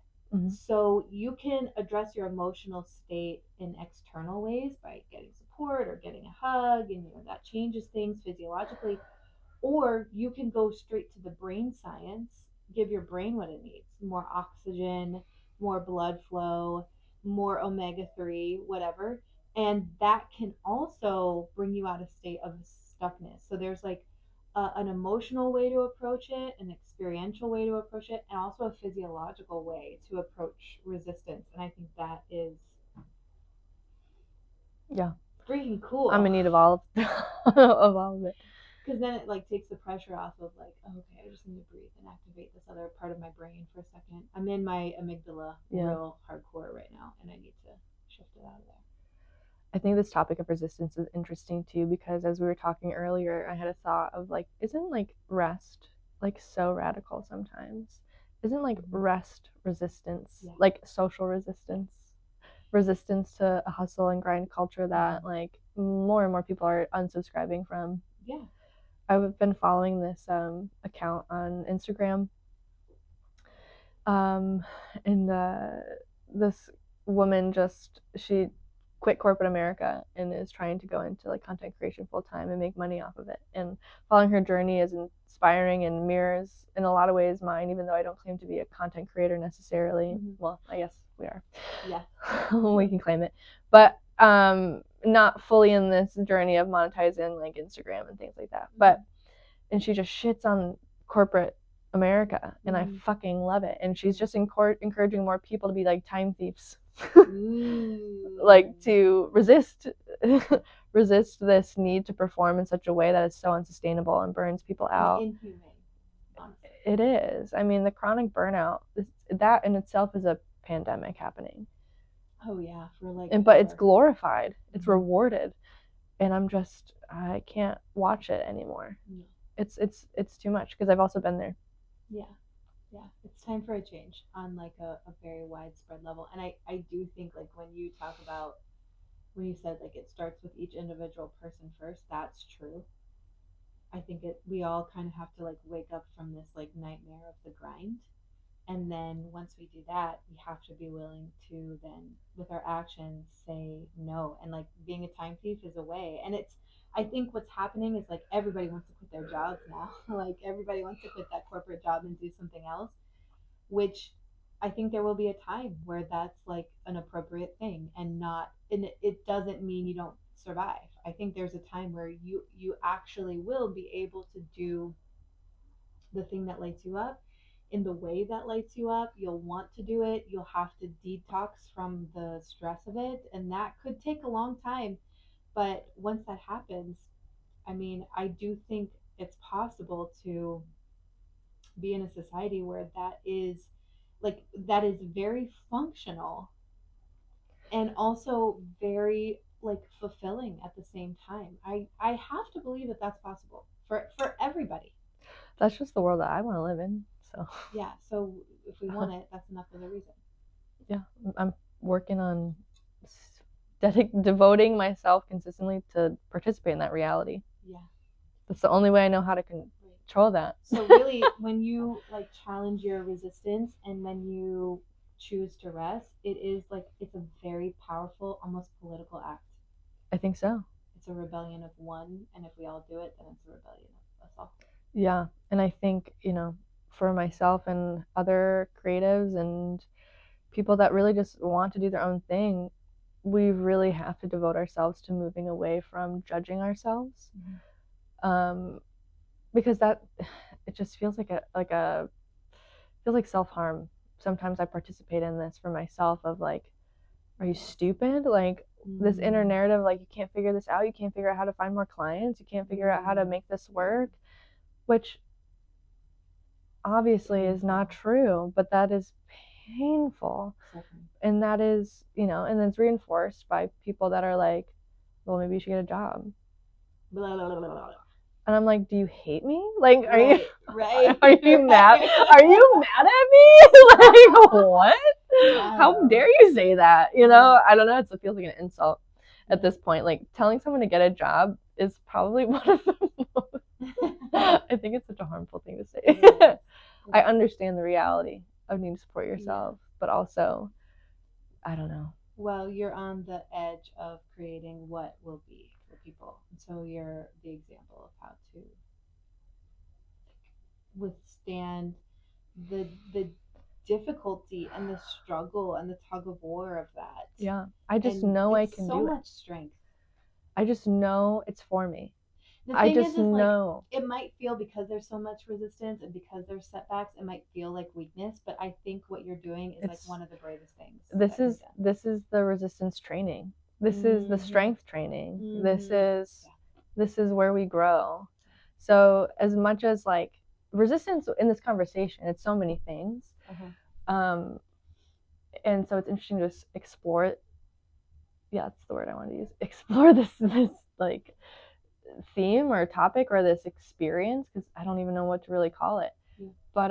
So you can address your emotional state in external ways by getting support or getting a hug, and that changes things physiologically. Or you can go straight to the brain science, give your brain what it needs: more oxygen, more blood flow, more omega-3, whatever. And that can also bring you out of state of stuckness. So there's like an emotional way to approach it, an experiential way to approach it, and also a physiological way to approach resistance. And I think that is freaking cool. I'm in need of all of it. Because then it like takes the pressure off of like, okay, I just need to breathe and activate this other part of my brain for a second. I'm in my amygdala real hardcore right now, and I need to shift it out of there. I think this topic of resistance is interesting too, because as we were talking earlier, I had a thought of like, isn't like rest like so radical sometimes? Isn't like rest resistance, like social resistance to a hustle and grind culture that like more and more people are unsubscribing from? Yeah. I've been following this account on Instagram, and this woman she quit corporate America and is trying to go into like content creation full time and make money off of it. And following her journey is inspiring and mirrors in a lot of ways mine, even though I don't claim to be a content creator necessarily. Well, I guess we are. Yeah. We can claim it, but not fully in this journey of monetizing like Instagram and things like that. And she just shits on corporate America, and I fucking love it. And she's just encouraging more people to be like time thieves. Like to resist this need to perform in such a way that is so unsustainable and burns people out. Inhumane, honestly. It is. I mean, the chronic burnout, that in itself is a pandemic happening. Oh yeah, for like. But it's glorified. It's rewarded, and I can't watch it anymore. No. It's too much because I've also been there. Yeah. It's time for a change on like a very widespread level. And I do think like when you said like it starts with each individual person first, that's true. I think we all kind of have to like wake up from this like nightmare of the grind. And then once we do that, we have to be willing to then, with our actions, say no. And like being a time thief is a way. And I think what's happening is like everybody wants to quit their jobs now. Like everybody wants to quit that corporate job and do something else, which I think there will be a time where that's like an appropriate thing and it doesn't mean you don't survive. I think there's a time where you actually will be able to do the thing that lights you up in the way that lights you up. You'll want to do it. You'll have to detox from the stress of it. And that could take a long time. But once that happens, I mean, I do think it's possible to be in a society where that is very functional and also very like fulfilling at the same time. I have to believe that that's possible for everybody. That's just the world that I want to live in. So yeah, so if we want it, that's enough of a reason. Yeah, I'm working on devoting myself consistently to participate in that reality. Yeah, that's the only way I know how to control that. So really, when you like challenge your resistance and when you choose to rest, it's a very powerful, almost political act. I think so. It's a rebellion of one, and if we all do it, then it's a rebellion of us all. Yeah, and I think, for myself and other creatives and people that really just want to do their own thing, we really have to devote ourselves to moving away from judging ourselves. Mm-hmm. Because it just feels like self-harm. Sometimes I participate in this for myself of like, are you stupid? Like, this inner narrative, like, you can't figure this out. You can't figure out how to find more clients. You can't figure out how to make this work, which obviously is not true, but that is painful. And that is, and then it's reinforced by people that are like, well, maybe you should get a job. Blah, blah, blah, blah. And I'm like, do you hate me? Like, are you mad? Are you mad at me? Like, what? How dare you say that? I don't know. It feels like an insult at this point. Like, telling someone to get a job is probably one of the most. I think it's such a harmful thing to say. I understand the reality of needing to support yourself, but also, I don't know. Well, you're on the edge of creating what will be for people. So you're the example of how to withstand the difficulty and the struggle and the tug of war of that. Yeah, I just know I can do it. So much strength. I just know it's for me. I just know. Like, it might feel, because there's so much resistance and because there's setbacks, it might feel like weakness, but I think what you're doing is like one of the bravest things. This is the resistance training. This is the strength training. This is where we grow. So as much as like resistance in this conversation, it's so many things. And so it's interesting to explore it. Yeah, that's the word I wanted to use. Explore this like theme or topic or this experience, because I don't even know what to really call it. But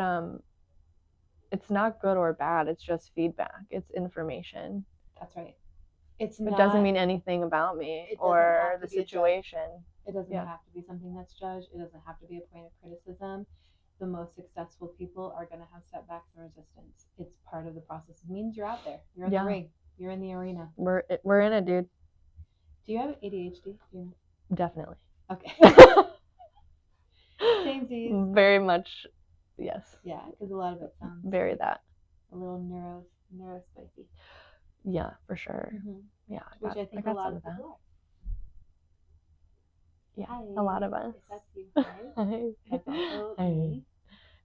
it's not good or bad. It's just feedback. It's information. That's right. It doesn't mean anything about me or the situation. It doesn't have to be something that's judged. It doesn't have to be a point of criticism. The most successful people are going to have setbacks and resistance. It's part of the process. It means you're out there. You're in the ring. You're in the arena. We're in it, dude. Do you have ADHD? Definitely. Okay. Samesies. Very much, yes. Yeah, because a lot of it sounds very like that. A little neurospicy. Yeah, for sure. Yeah, which I think a lot of people are. Yeah, hi. A lot of us. That's you, right? That's also me.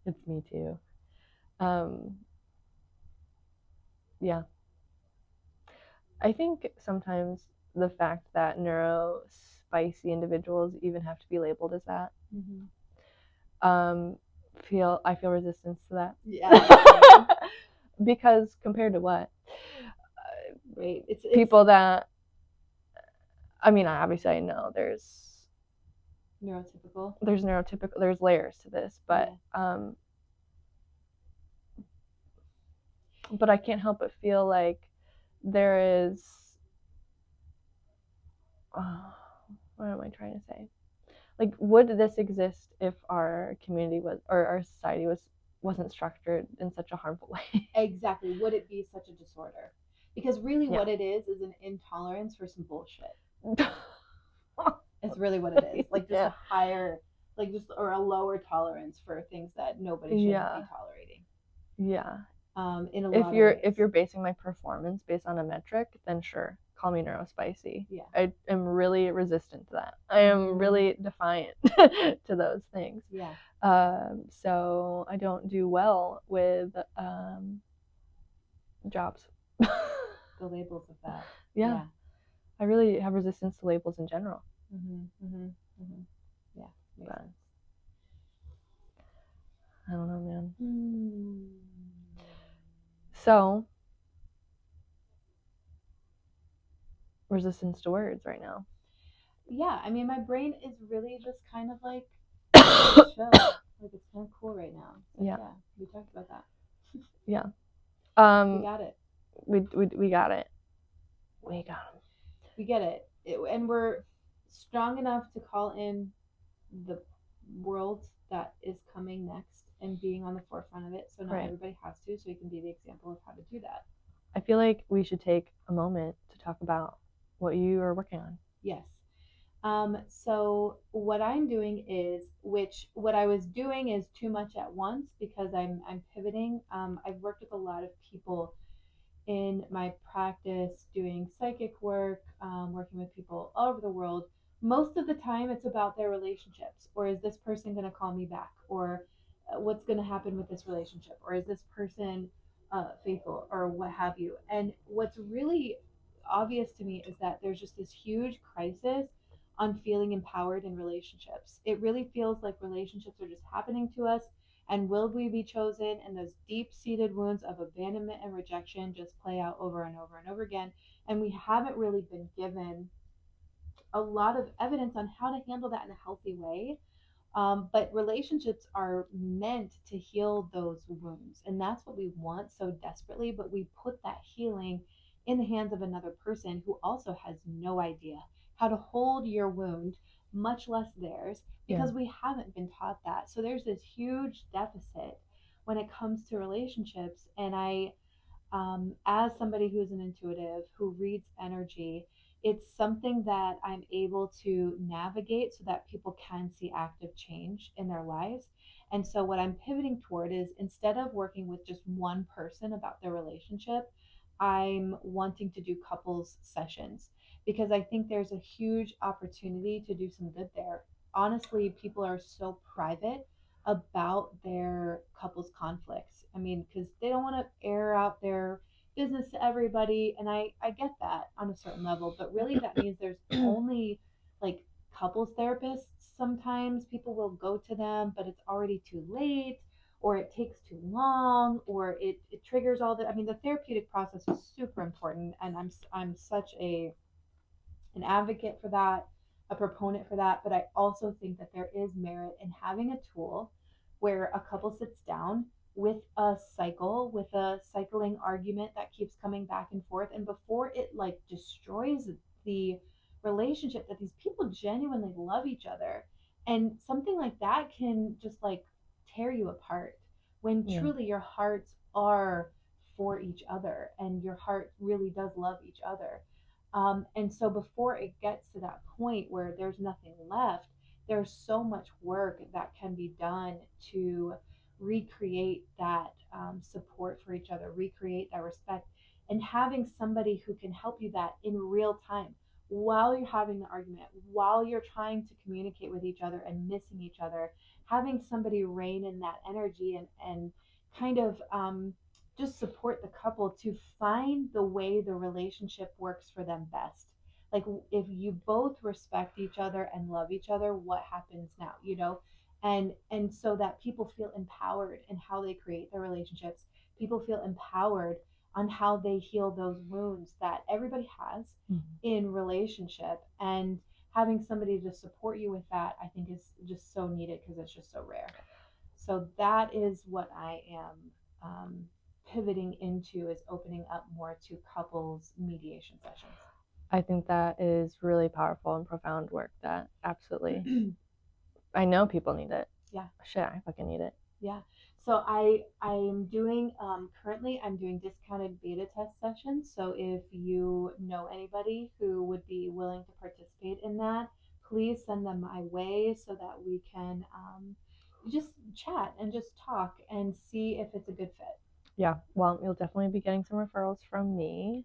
It's me too. Yeah. I think sometimes the fact that neurospicy individuals even have to be labeled as that feel resistance to that. Yeah. Because compared to what? Right. It's people that, I mean, obviously I know there's neurotypical. There's layers to this, but but I can't help but feel like there is what am I trying to say? Like, would this exist if our community was, or our society wasn't structured in such a harmful way? Exactly. Would it be such a disorder? Because really what it is an intolerance for some bullshit. It's really what it is. Like, just a higher, like, just, or a lower tolerance for things that nobody should be tolerating. Yeah. In a lot of ways. If you're basing my performance based on a metric, then sure, call me neurospicy. Yeah. I am really resistant to that. I am really defiant to those things. Yeah. So I don't do well with jobs. The labels of that. Yeah. I really have resistance to labels in general. Yeah. But I don't know, man. So, resistance to words right now. Yeah, I mean, my brain is really just kind of like chill. Like, it's kind of cool right now. Like, yeah, we talked about that. Yeah. We got it. We got it. We got them. We get it. And we're strong enough to call in the world that is coming next and being on the forefront of it. So not everybody has to, so we can be the example of how to do that. I feel like we should take a moment to talk about what you are working on. Yes. So what I'm doing is, what I was doing is too much at once because I'm pivoting. I've worked with a lot of people in my practice doing psychic work, working with people all over the world. Most of the time it's about their relationships, or is this person going to call me back, or what's going to happen with this relationship, or is this person faithful, or what have you. And what's really obvious to me is that there's just this huge crisis on feeling empowered in relationships. It really feels like relationships are just happening to us, and will we be chosen? And those deep seated wounds of abandonment and rejection just play out over and over and over again. And we haven't really been given a lot of evidence on how to handle that in a healthy way. But relationships are meant to heal those wounds. And that's what we want so desperately. But we put that healing in the hands of another person who also has no idea how to hold your wound, much less theirs, because we haven't been taught that. So there's this huge deficit when it comes to relationships. And as somebody who's an intuitive who reads energy, it's something that I'm able to navigate so that people can see active change in their lives. And so, what I'm pivoting toward is, instead of working with just one person about their relationship, I'm wanting to do couples sessions because I think there's a huge opportunity to do some good there. Honestly, people are so private about their couples conflicts. I mean, because they don't want to air out their business to everybody. And I get that on a certain level, but really that means there's only like couples therapists. Sometimes people will go to them, but it's already too late, or it takes too long, or it triggers all the, I mean, the therapeutic process is super important. And I'm such an advocate for that, a proponent for that. But I also think that there is merit in having a tool where a couple sits down with a cycle, with a cycling argument that keeps coming back and forth. And before it like destroys the relationship, that these people genuinely love each other. And something like that can just like tear you apart when truly your hearts are for each other and your heart really does love each other. And so before it gets to that point where there's nothing left, there's so much work that can be done to recreate that support for each other, recreate that respect, and having somebody who can help you that in real time while you're having the argument, while you're trying to communicate with each other and missing each other, having somebody rein in that energy and kind of just support the couple to find the way the relationship works for them best. Like, if you both respect each other and love each other, what happens now, you know? and so that people feel empowered in how they create their relationships. People feel empowered on how they heal those wounds that everybody has in relationship, and having somebody to support you with that, I think, is just so needed because it's just so rare. So that is what I am pivoting into, is opening up more to couples mediation sessions. I think that is really powerful and profound work. That absolutely. I know people need it. Yeah. Shit, I fucking need it. Yeah. So I'm doing currently I'm doing discounted beta test sessions. So if you know anybody who would be willing to participate in that, please send them my way so that we can just chat and just talk and see if it's a good fit. Yeah. Well, you'll definitely be getting some referrals from me.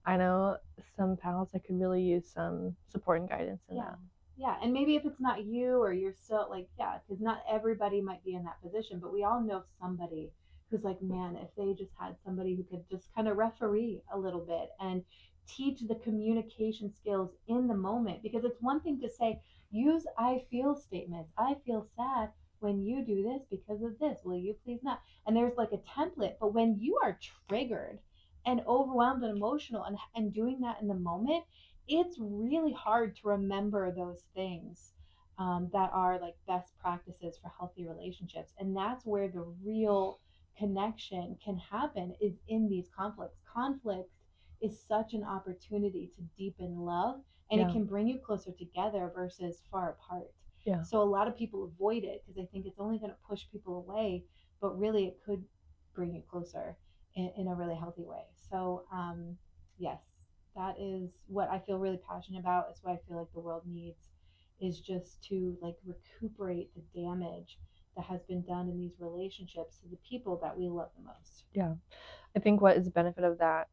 I know some pals that could really use some support and guidance in that. Yeah, and maybe if it's not you, or you're still like, yeah, because not everybody might be in that position, but we all know somebody who's like, man, if they just had somebody who could just kind of referee a little bit and teach the communication skills in the moment. Because it's one thing to say, use I feel statements. I feel sad when you do this because of this. Will you please not? And there's like a template, but when you are triggered and overwhelmed and emotional, and doing that in the moment, it's really hard to remember those things that are like best practices for healthy relationships. And that's where the real connection can happen, is in these conflicts. Conflict is such an opportunity to deepen love, and it can bring you closer together versus far apart. Yeah. So a lot of people avoid it because they think it's only going to push people away, but really it could bring you closer in a really healthy way. So yes, that is what I feel really passionate about. It's what I feel like the world needs, is just to like recuperate the damage that has been done in these relationships to the people that we love the most. Yeah. I think what is the benefit of that,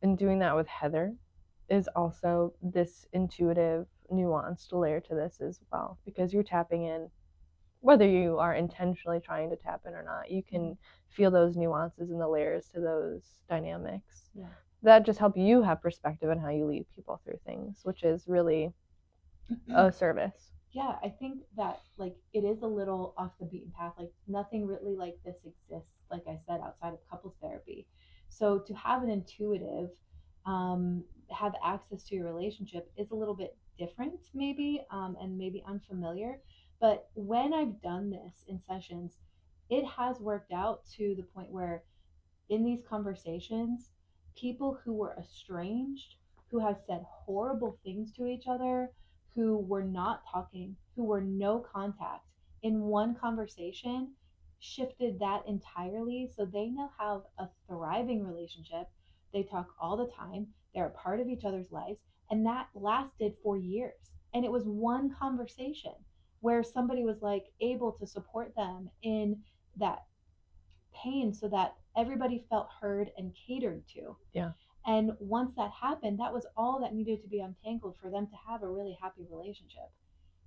in doing that with Heather, is also this intuitive, nuanced layer to this as well, because you're tapping in, whether you are intentionally trying to tap in or not, you can feel those nuances and the layers to those dynamics. Yeah. That just help you have perspective on how you lead people through things, which is really a service. Yeah, I think that like it is a little off the beaten path. Like nothing really like this exists, like I said, outside of couples therapy. So to have an intuitive have access to your relationship is a little bit different, maybe, and maybe unfamiliar. But when I've done this in sessions, it has worked out to the point where in these conversations, people who were estranged, who have said horrible things to each other, who were not talking, who were no contact, in one conversation shifted that entirely. So they now have a thriving relationship. They talk all the time, they're a part of each other's lives, and that lasted for years. And it was one conversation where somebody was like able to support them in that pain so that everybody felt heard and catered to. Yeah. And once that happened, that was all that needed to be untangled for them to have a really happy relationship.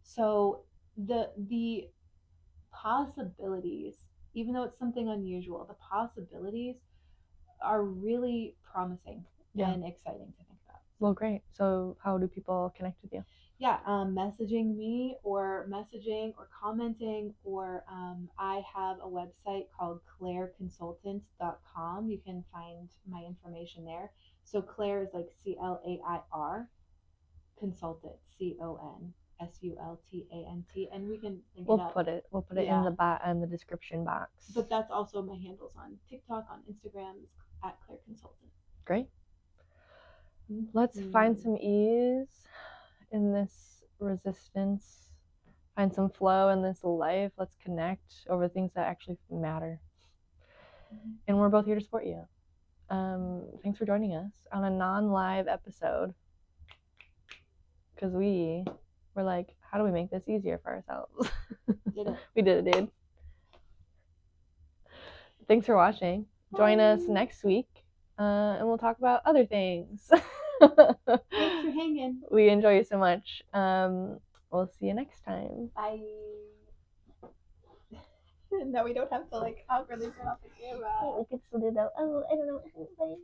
So the possibilities, even though it's something unusual, the possibilities are really promising and exciting to think about. Well, great. So how do people connect with you? Yeah, messaging me, or messaging or commenting, or I have a website called claireconsultant.com. You can find my information there. So Claire is like CLAIR, consultant, CONSULTANT, and we can link it up. We'll put it in the description box. But that's also my handles on TikTok, on Instagram, at Claire Consultant. Great. Let's find some ease in this resistance, find some flow in this life. Let's connect over things that actually matter. And we're both here to support you. Thanks for joining us on a non-live episode, because we were like, how do we make this easier for ourselves? We did it, dude. Thanks for watching. Join us next week, and we'll talk about other things. Thanks for hanging. We enjoy you so much. We'll see you next time. Bye. No, we don't have to like awkwardly turn off the camera. We can still do that. Oh, I don't know. Bye.